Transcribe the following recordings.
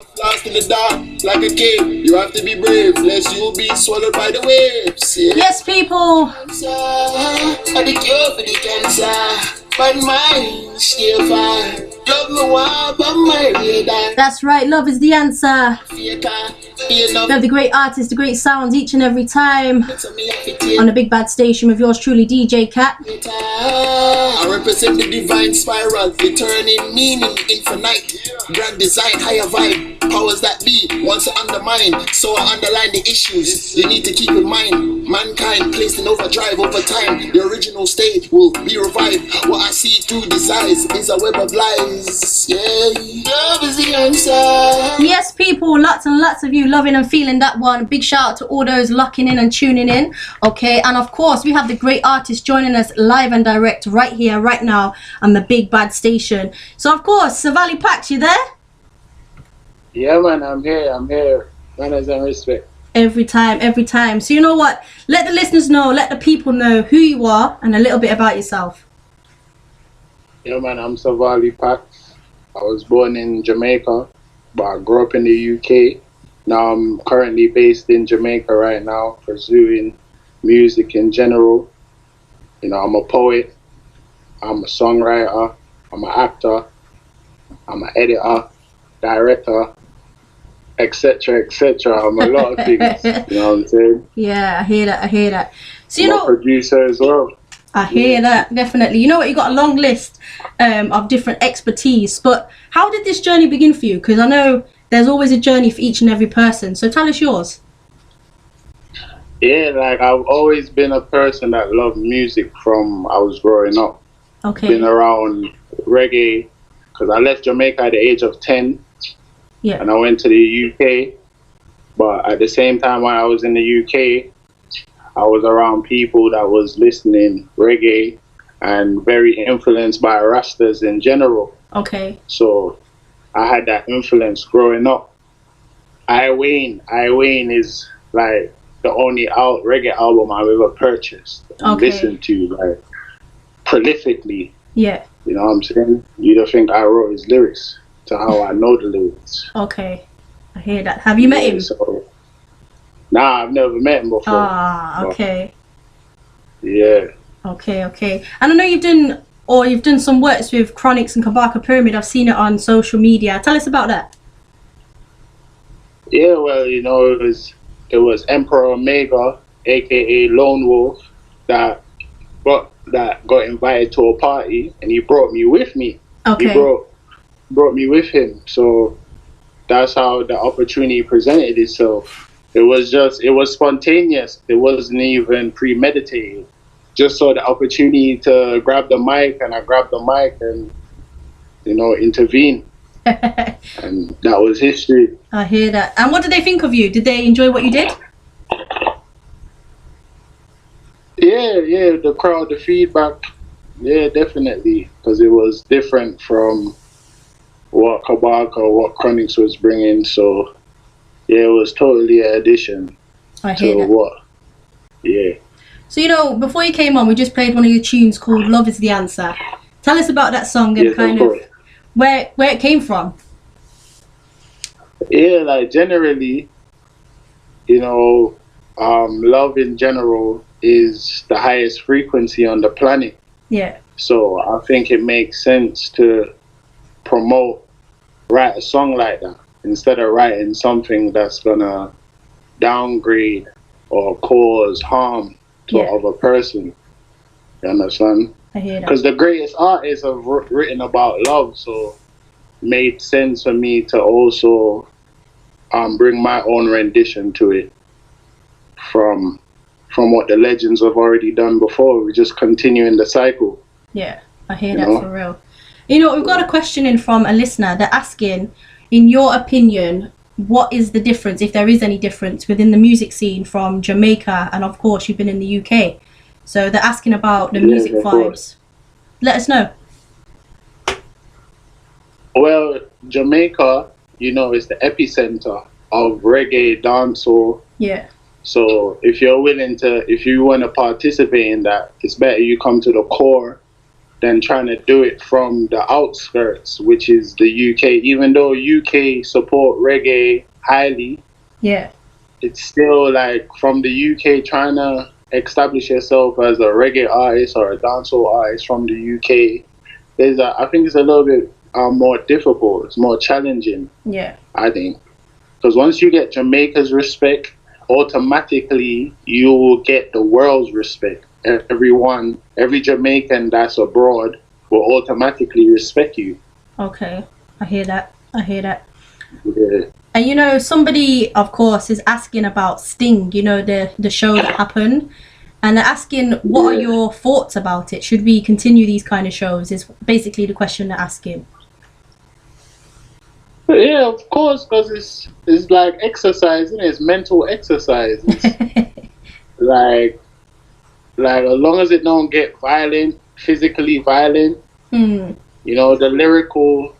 Lost in the dark, like a cave. You have to be brave, lest you be swallowed by the waves. Yeah. Yes, people. Cancer, the cure for the cancer. But mine still fine. Love me one, but my radar. That's right, love is the answer. We We have the great artists, the great sounds each and every time on the Big Bad Station with yours truly, DJ Kat. I represent the divine spiral, returning meaning infinite. Grand design, higher vibe, powers that be, wants to undermine. So I underline the issues you need to keep in mind. Mankind placed in overdrive over time. The original state will be revived. What I see through these eyes is a web of lies. Yeah, love is the answer. Yes, people, lots and lots of you loving and feeling that one. Big shout out to all those locking in and tuning in. Okay, and of course we have the great artists joining us live and direct right here, right now on the Big Bad Station. So of course, Savali Pax, you there? Yeah, man, I'm here. Manners and respect. Every time. So you know what? Let the listeners know, let the people know who you are and a little bit about yourself. Yeah, man, I'm Savali Pax. I was born in Jamaica, but I grew up in the UK. Now I'm currently based in Jamaica right now, pursuing music in general. You know, I'm a poet, I'm a songwriter, I'm an actor, I'm an editor, director, etc., etc. I'm a lot of things. You know what I'm saying? Yeah, I hear that. So you I'm know, a producer as well. I hear that, definitely. You know what, you got a long list of different expertise, but how did this journey begin for you? Because I know there's always a journey for each and every person, so tell us yours. Yeah, like I've always been a person that loved music from I was growing up. Okay. Been around reggae, because I left Jamaica at the age of 10. Yeah. And I went to the UK. But at the same time when I was in the UK, I was around people that was listening reggae and very influenced by Rastas in general. Okay. So I had that influence growing up. I Wayne is like the only reggae album I've ever purchased and listened to like prolifically. Yeah. You know what I'm saying? You don't think I wrote his lyrics to how I know the lyrics. Okay. I hear that. Have you met him? So, nah, I've never met him before. Ah, okay. Yeah. Okay. And I know you've done some works with Chronics and Kabaka Pyramid. I've seen it on social media. Tell us about that. Yeah, well, you know, it was Emperor Omega, aka Lone Wolf, that got invited to a party, and he brought me with me. Okay. He brought me with him. So that's how the opportunity presented itself. It was spontaneous. It wasn't even premeditated. Just saw the opportunity to grab the mic, and I grabbed the mic and, you know, intervene. And that was history. I hear that. And what did they think of you? Did they enjoy what you did? Yeah, the crowd, the feedback, yeah, definitely, because it was different from what Kabaka or what Chronics was bringing. So yeah, it was totally an addition to what. Yeah. So you know, before you came on, we just played one of your tunes called "Love Is the Answer." Tell us about that song and kind of where it came from. Yeah, like generally, you know, love in general is the highest frequency on the planet. Yeah. So I think it makes sense to write a song like that instead of writing something that's gonna downgrade or cause harm to other person. You understand? I hear that. Because the greatest artists have written about love, so it made sense for me to also bring my own rendition to it from what the legends have already done before. We're just continuing the cycle. Yeah, I hear that for real. You know, we've got a question in from a listener. They're asking, in your opinion, what is the difference, if there is any difference, within the music scene from Jamaica, and of course you've been in the UK. So they're asking about the music vibes. Let us know. Well, Jamaica, you know, is the epicenter of reggae, dancehall. Yeah. So if you want to participate in that, it's better you come to the core than trying to do it from the outskirts, which is the UK. Even though UK support reggae highly, Yeah. it's still like from the UK trying to establish yourself as a reggae artist or a dancehall artist from the UK. I think it's a little bit more difficult. It's more challenging. Yeah. I think, because once you get Jamaica's respect, automatically you will get the world's respect. Every Jamaican that's abroad will automatically respect you. Okay. I hear that. Yeah. And you know, somebody, of course, is asking about Sting, you know, the show that happened. And they're asking, what are your thoughts about it? Should we continue these kind of shows? Is basically the question they're asking. Yeah, of course, because it's like exercise, isn't it? It's mental exercise. It's like as long as it don't get violent, physically violent, you know, the lyrical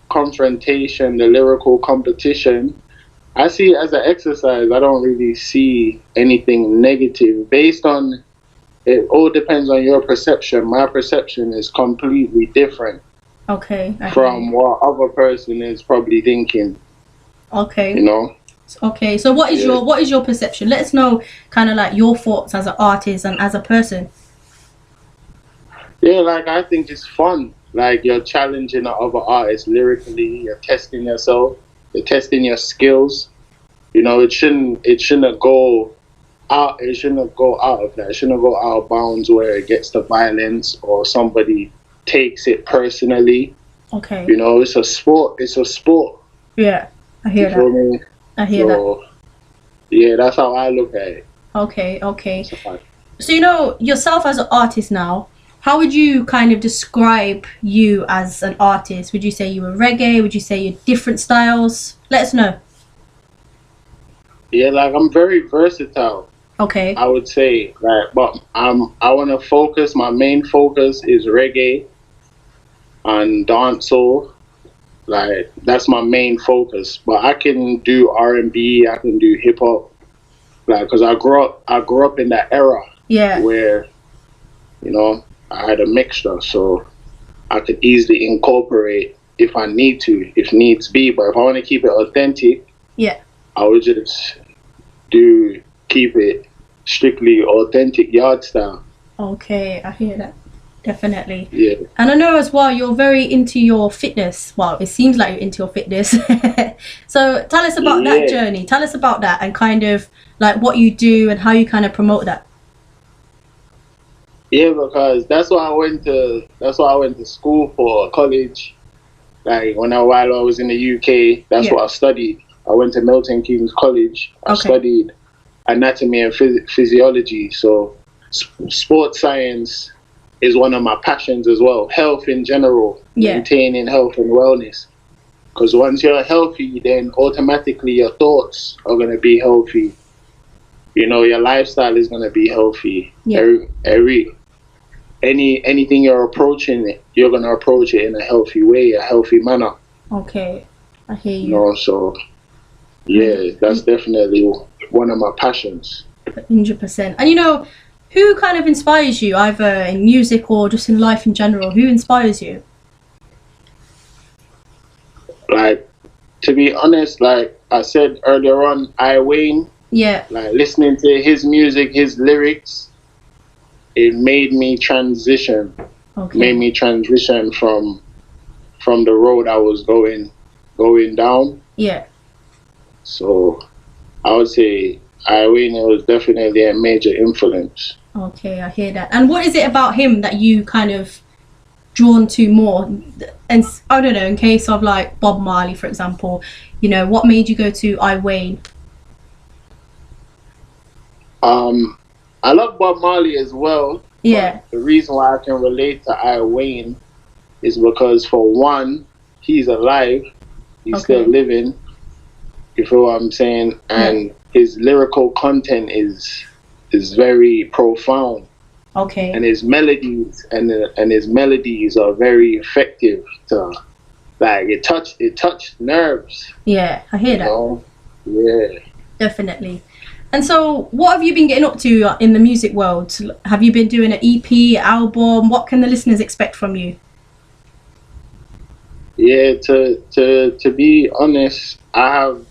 confrontation, the lyrical competition, I see it as an exercise. I don't really see anything negative. Based on, it all depends on your perception. My perception is completely different. Okay. From what other person is probably thinking. Okay. You know? Okay. So what is your perception? Let us know kind of like your thoughts as an artist and as a person. Yeah, like I think it's fun. Like you're challenging the other artists lyrically, you're testing yourself, you're testing your skills. You know, it shouldn't go out of that. It shouldn't go out of bounds where it gets to violence or somebody takes it personally. Okay. You know, it's a sport. Yeah, I hear that. You feel me? I hear that. Yeah, that's how I look at it. Okay. So, you know, yourself as an artist now, how would you kind of describe you as an artist? Would you say you were reggae? Would you say you're different styles? Let us know. Yeah, like I'm very versatile. Okay. I would say, like, but I want to focus. My main focus is reggae and dancehall. Like that's my main focus. But I can do R&B. I can do hip hop. Like, because I grew up in that era. Yeah. Where, you know, I had a mixture, so I could easily incorporate if I need to, if needs be. But if I want to keep it authentic, yeah, I would just keep it strictly authentic yard style. Okay, I hear that. Definitely. Yeah. And I know as well you're very into your fitness. Well, it seems like you're into your fitness. So tell us about that journey. Tell us about that and kind of like what you do and how you kind of promote that. Yeah, because that's what I went to school for, college. Like while I was in the UK, that's what I studied. I went to Milton Keynes College. I studied anatomy and physiology. So sports science is one of my passions as well. Health in general, maintaining health and wellness. Because once you're healthy, then automatically your thoughts are going to be healthy. You know, your lifestyle is going to be healthy. Yeah. Anything you're approaching, you're going to approach it in a healthy way, a healthy manner. Okay, I hear you. You know, so yeah, that's definitely one of my passions. 100%. And you know, who kind of inspires you, either in music or just in life in general? Who inspires you? Like, to be honest, like I said earlier on, Wayne. Yeah. Like listening to his music, his lyrics, it made me transition. Okay. Made me transition from the road I was going down. Yeah. So I would say Wayne was definitely a major influence. Okay, I hear that. And what is it about him that you kind of drawn to more? And I don't know, in case of like Bob Marley, for example, you know, what made you go to Wayne? I love Bob Marley as well. Yeah. The reason why I can relate to Wayne is because, for one, he's alive. He's still living. You feel what I'm saying? And his lyrical content is very profound. Okay. And his melodies are very effective to, like, it touched nerves. Yeah, I hear that. Know? Yeah. Definitely. And so, what have you been getting up to in the music world? Have you been doing an EP, album? What can the listeners expect from you? Yeah, to be honest, I'm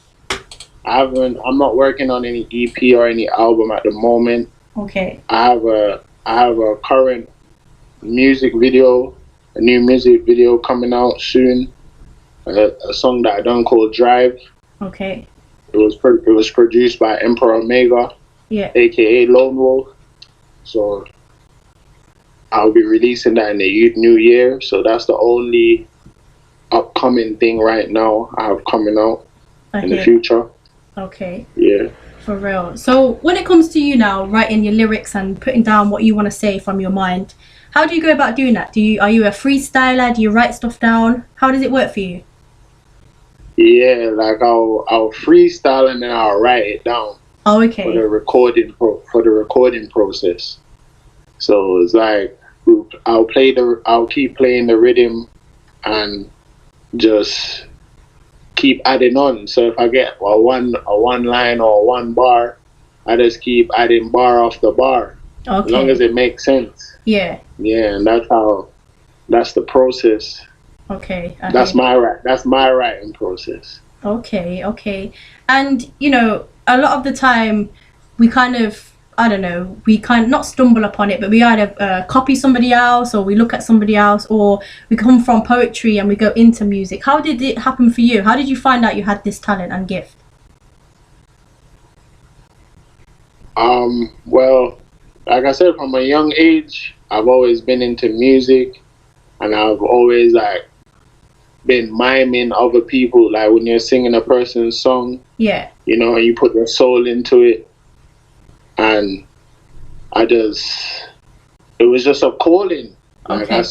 not working on any EP or any album at the moment. Okay. I have a current music video, a new music video coming out soon. A song that I done called Drive. Okay. It was produced by Emperor Omega, Yeah. aka Lone Wolf. So I'll be releasing that in the new year. So that's the only upcoming thing right now I have coming out in the future. Okay. Yeah. For real. So when it comes to you now writing your lyrics and putting down what you want to say from your mind, how do you go about doing that? Are you a freestyler? Do you write stuff down? How does it work for you? Yeah, like I'll freestyle and then I'll write it down. Oh, okay. For the recording process. So it's like I'll keep playing the rhythm and just keep adding on. So if I get a one line or one bar, I just keep adding bar after bar. Okay. As long as it makes sense. Yeah. Yeah, and that's the process. Okay. That's my writing process. Okay. And a lot of the time we kind of, I don't know, we kind of not stumble upon it, but we either copy somebody else or we look at somebody else, or we come from poetry and we go into music. How did it happen for you? How did you find out you had this talent and gift? Well, like I said, from a young age, I've always been into music, and I've always been miming other people. Like when you're singing a person's song, yeah, you put your soul into it, and it was just a calling. Like I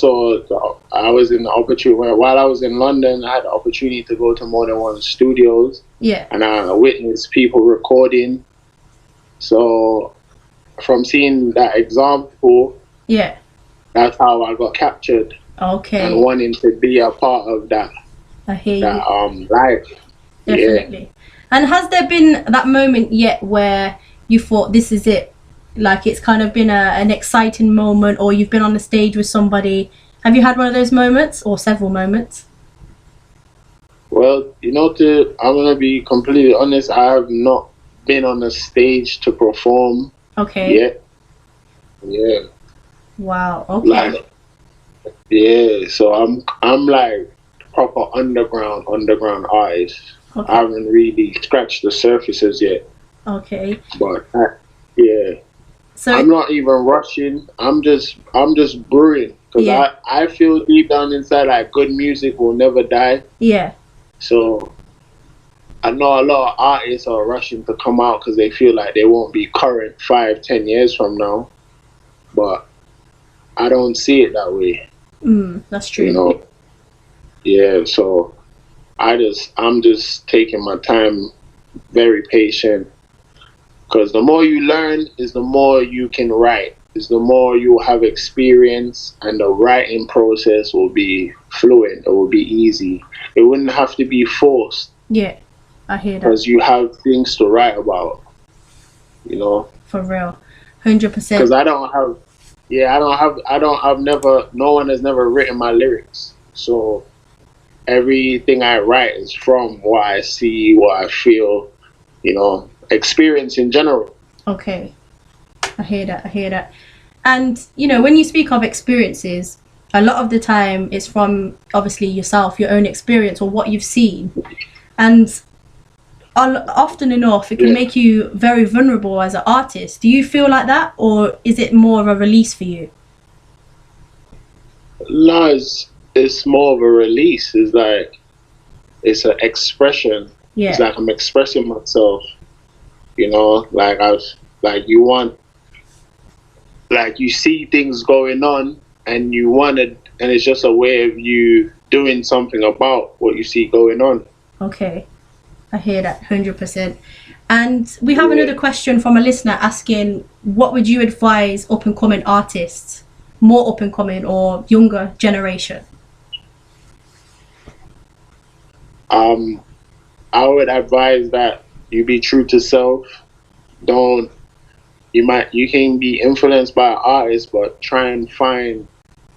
was in the opportunity while I was in London, I had the opportunity to go to more than one studios. Yeah, and I witnessed people recording. So from seeing that example, yeah, that's how I got captured. Okay. And wanting to be a part of that. I hear you. Life. Definitely. Yeah. And has there been that moment yet where you thought this is it? Like it's kind of been an exciting moment, or you've been on the stage with somebody. Have you had one of those moments or several moments? Well, I'm gonna be completely honest, I have not been on the stage to perform yet. Yeah. Wow, okay. So I'm like proper underground artist. Okay. I haven't really scratched the surfaces yet. Okay. But yeah. So I'm not even rushing. I'm just brewing, because I feel deep down inside like good music will never die. Yeah. So I know a lot of artists are rushing to come out because they feel like they won't be current 5-10 years from now. But I don't see it that way. That's true. Yeah, so I'm just taking my time, very patient. Because the more you learn is the more you can write. Is the more you have experience, and the writing process will be fluent. It will be easy. It wouldn't have to be forced. Yeah, I hear that. Because you have things to write about. For real, 100%. Because no one has never written my lyrics. So everything I write is from what I see, what I feel, experience in general. Okay. I hear that. And, when you speak of experiences, a lot of the time it's from obviously yourself, your own experience or what you've seen. And often enough, it can make you very vulnerable as an artist. Do you feel like that, or is it more of a release for you? No, it's more of a release. It's an expression. Yeah. It's like I'm expressing myself. You see things going on, and and it's just a way of you doing something about what you see going on. Okay. I hear that 100%. And we have another question from a listener asking, what would you advise up and coming artists, more up and coming or younger generation? I would advise that you be true to self, Don't you can be influenced by artists, but try and find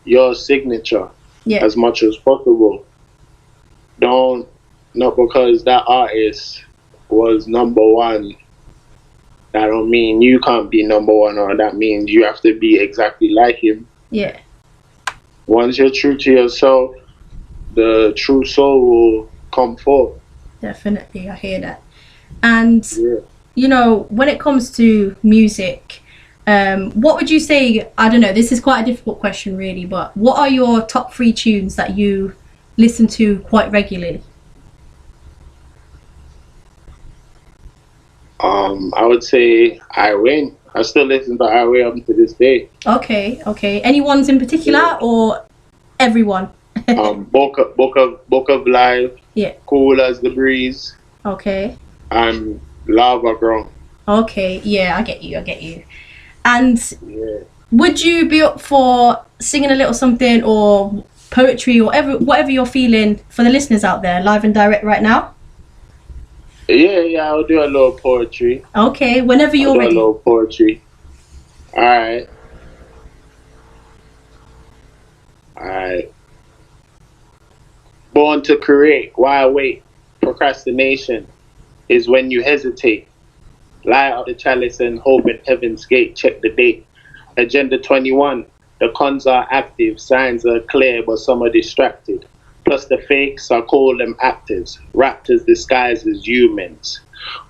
your signature Yeah. as much as possible. Don't Not because that artist was number one, that don't mean you can't be number one, or that means you have to be exactly like him. Yeah. Once you're true to yourself, the true soul will come forth. Definitely, I hear that. And Yeah. you know, when it comes to music, what would you say? I don't know. This is quite a difficult question, really. But what are your top 3 tunes that you listen to quite regularly? I would say I Win. I still listen to I Win up to this day. Okay, okay. Any ones in particular or everyone? Book of Life. Yeah. Cool as the Breeze. Okay. And Lava Girl. Okay. Yeah, I get you. And Yeah. would you be up for singing a little something or poetry or whatever you're feeling for the listeners out there, live and direct right now? Yeah, I'll do a little poetry. Okay, whenever you're ready. A little poetry. Alright. Born to create, why wait? Procrastination is when you hesitate. Lie out the chalice and hope at heaven's gate. Check the date. Agenda 21. The cons are active, signs are clear, but some are distracted. Plus the fakes, I call them actors. Raptors disguised as humans.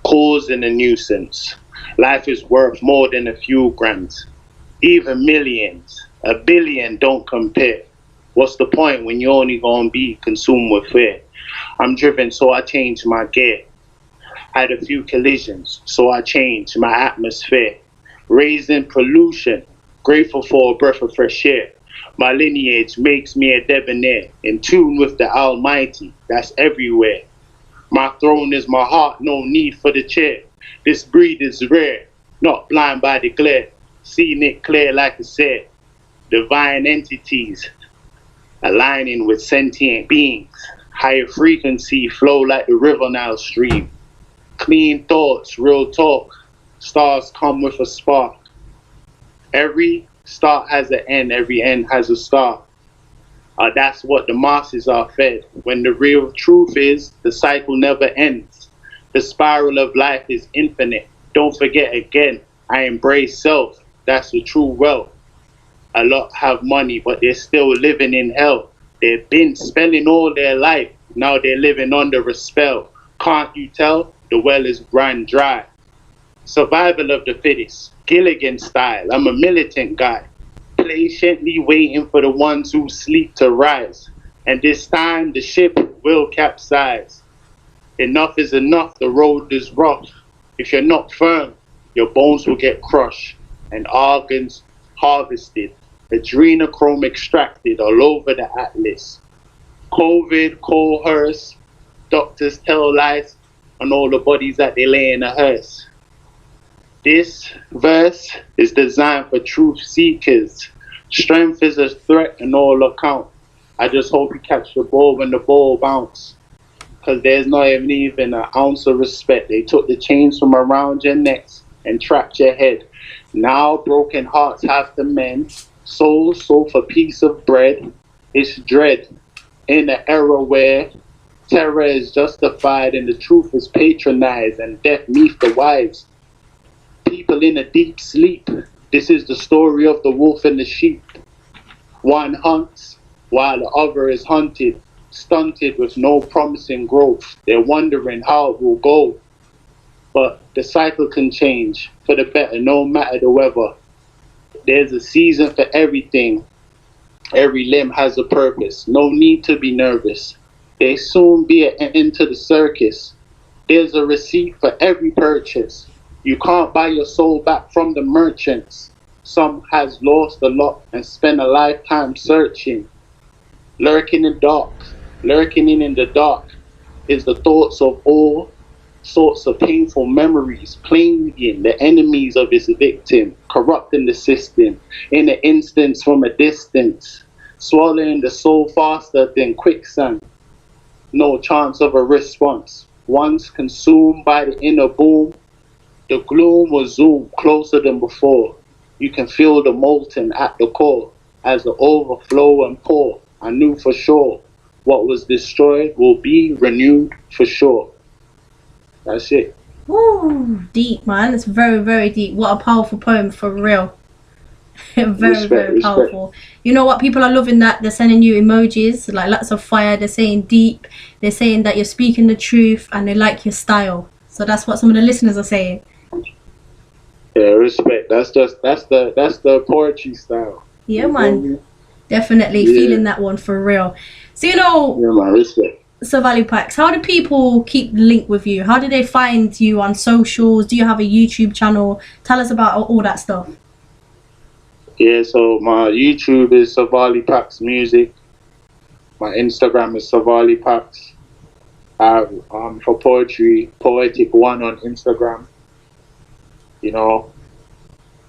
Causing a nuisance. Life is worth more than a few grams. Even millions. A billion don't compare. What's the point when you're only gonna be consumed with fear? I'm driven, so I change my gear. Had a few collisions, so I changed my atmosphere. Raising pollution, grateful for a breath of fresh air. My lineage makes me a debonair, in tune with the Almighty, that's everywhere. My throne is my heart, no need for the chair. This breed is rare, not blind by the glare. Seeing it clear like I said. Divine entities, aligning with sentient beings. Higher frequency flow like the river Nile stream. Clean thoughts, real talk. Stars come with a spark. Every start has an end, every end has a start. That's what the masses are fed. When the real truth is, the cycle never ends. The spiral of life is infinite. Don't forget again, I embrace self. That's the true wealth. A lot have money, but they're still living in hell. They've been spending all their life. Now they're living under a spell. Can't you tell? The well is run dry. Survival of the fittest. Gilligan style. I'm a militant guy. Patiently waiting for the ones who sleep to rise. And this time the ship will capsize. Enough is enough. The road is rough. If you're not firm, your bones will get crushed and organs harvested. Adrenochrome extracted all over the atlas. COVID, coal hearse, doctors tell lies on all the bodies that they lay in a hearse. This verse is designed for truth seekers. Strength is a threat in all account. I just hope you catch the ball when the ball bounce. Cause there's not even an ounce of respect. They took the chains from around your necks and trapped your head. Now broken hearts have to mend. Souls sold for piece of bread. It's dread in an era where terror is justified and the truth is patronized and death meets the wise. People in a deep sleep. This is the story of the wolf and the sheep. One hunts while the other is hunted, stunted with no promising growth. They're wondering how it will go. But the cycle can change for the better no matter the weather. There's a season for everything. Every limb has a purpose. No need to be nervous. There'll soon be an end to the circus. There's a receipt for every purchase. You can't buy your soul back from the merchants. Some has lost a lot and spent a lifetime searching. Lurking in the dark is the thoughts of all sorts of painful memories, plaguing the enemies of his victim, corrupting the system in an instance from a distance, swallowing the soul faster than quicksand. No chance of a response. Once consumed by the inner boom, The gloom was zoomed closer than before. You can feel the molten at the core as the overflow and pour. I knew for sure what was destroyed will be renewed for sure. That's it. Ooh, deep, man. It's very, very deep. What a powerful poem, for real. Very powerful. You know what? People are loving that. They're sending you emojis, like lots of fire. They're saying deep. They're saying that you're speaking the truth, and they like your style. So that's what some of the listeners are saying. Yeah, respect. That's the poetry style. Yeah, man. Definitely feeling that one for real. So, you know, yeah, man, respect. Savali Pax, how do people keep link with you? How do they find you on socials? Do you have a YouTube channel? Tell us about all that stuff. Yeah, so my YouTube is Savali Pax Music. My Instagram is Savali Pax. I have for poetry, Poetic One on Instagram. You know,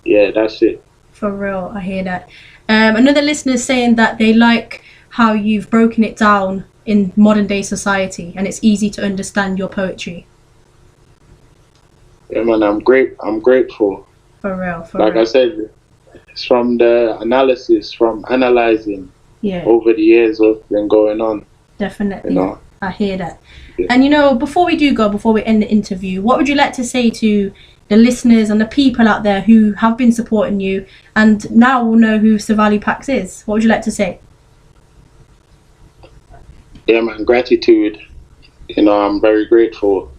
yeah, that's it. For real, I hear that. Another listener is saying that they like how you've broken it down in modern day society, and it's easy to understand your poetry. Yeah, man, I'm grateful. For real, like I said, it's from the analysis, from analyzing over the years what's been going on. Definitely, you know? I hear that. Yeah. And you know, before we end the interview, what would you like to say to the listeners and the people out there who have been supporting you and now will know who Savali Pax is? What would you like to say? Yeah, man, gratitude. You know, I'm very grateful.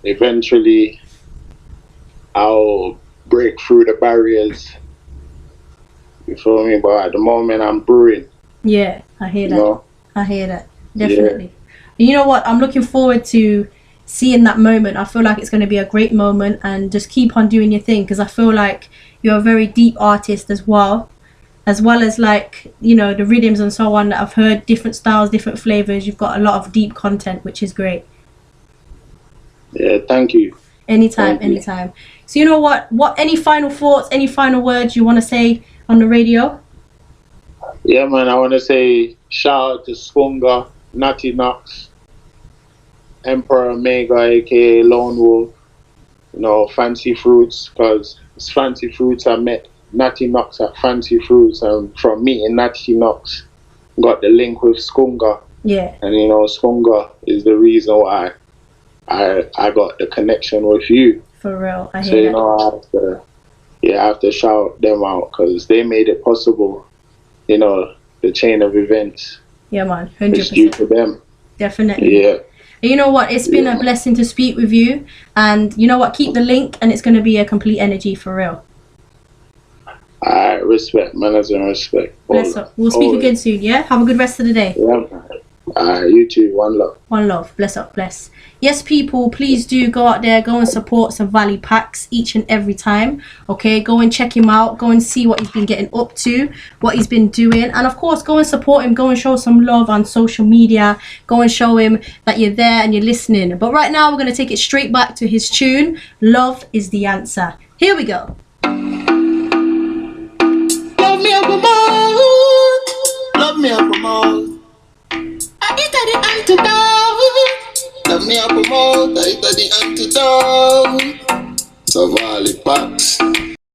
Eventually, I'll break through the barriers. You feel me? But at the moment, I'm brewing. Yeah, I hear that. You know? I hear that. Definitely. Yeah. You know what? I'm looking forward to seeing that moment. I feel like it's going to be a great moment, and just keep on doing your thing, because I feel like you're a very deep artist as well as like, you know, the rhythms and so on that I've heard, different styles, different flavors. You've got a lot of deep content, which is great. Yeah, thank you. Anytime. So you know what any final thoughts, any final words you want to say on the radio? Yeah, man, I want to say shout out to Spunga, Natty Knox, Emperor Omega, aka Lone Wolf, you know, Fancy Fruits, because it's Fancy Fruits I met Natty Knox at Fancy Fruits, and from meeting Natty Knox, got the link with Skunga. Yeah. And you know, Skunga is the reason why I got the connection with you. For real, I hear so you know, I have to shout them out, because they made it possible. You know, the chain of events. Yeah, man, 100%. It's due to them. Definitely. Yeah. You know what? It's been a blessing to speak with you, and you know what? Keep the link, and it's going to be a complete energy for real. Alright, respect, manners and respect. Bless up. We'll speak again soon. Yeah. Have a good rest of the day. Yeah. You too. One love. One love. Bless up. Bless. Yes, people, please do go out there, go and support Savali Pax each and every time. Okay, go and check him out, go and see what he's been getting up to, what he's been doing, and of course, go and support him, go and show some love on social media, go and show him that you're there and you're listening. But right now, we're going to take it straight back to his tune, Love is the Answer. Here we go. Love me up a more, love me up a more. I eat the antidote. Love me up a more, I eat the antidote. Savali Pax.